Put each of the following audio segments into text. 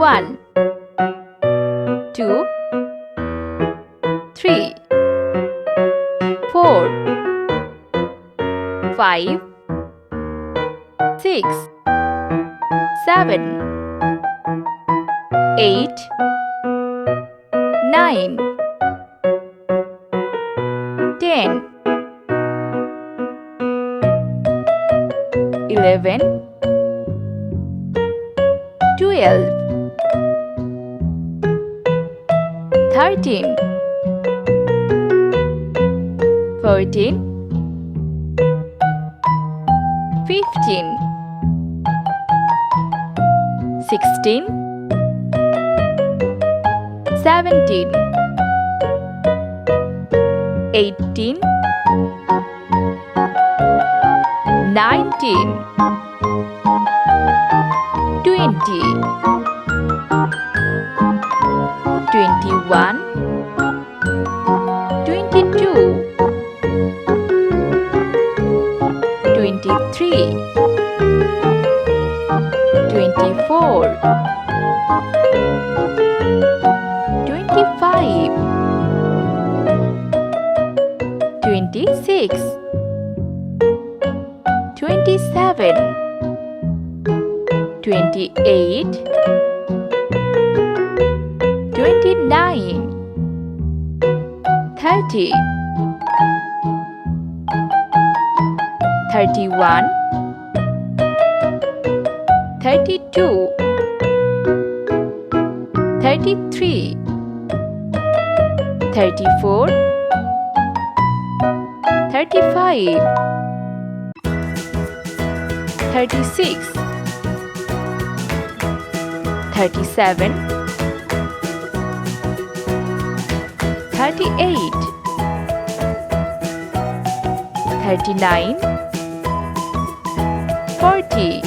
1 2 3 4 5 6 7 8 9 10 11 12 13 14 15 16 17 18 19 20 21 22 23 24 25 26 27 28 29 30 31 32 33 34 35 36 37 38 39 40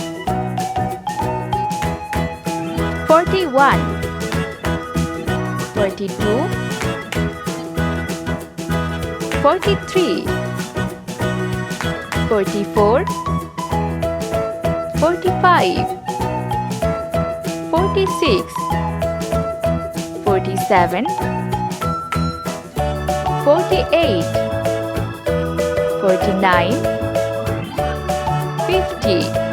41 42 43 44 45 46 47 48 49 50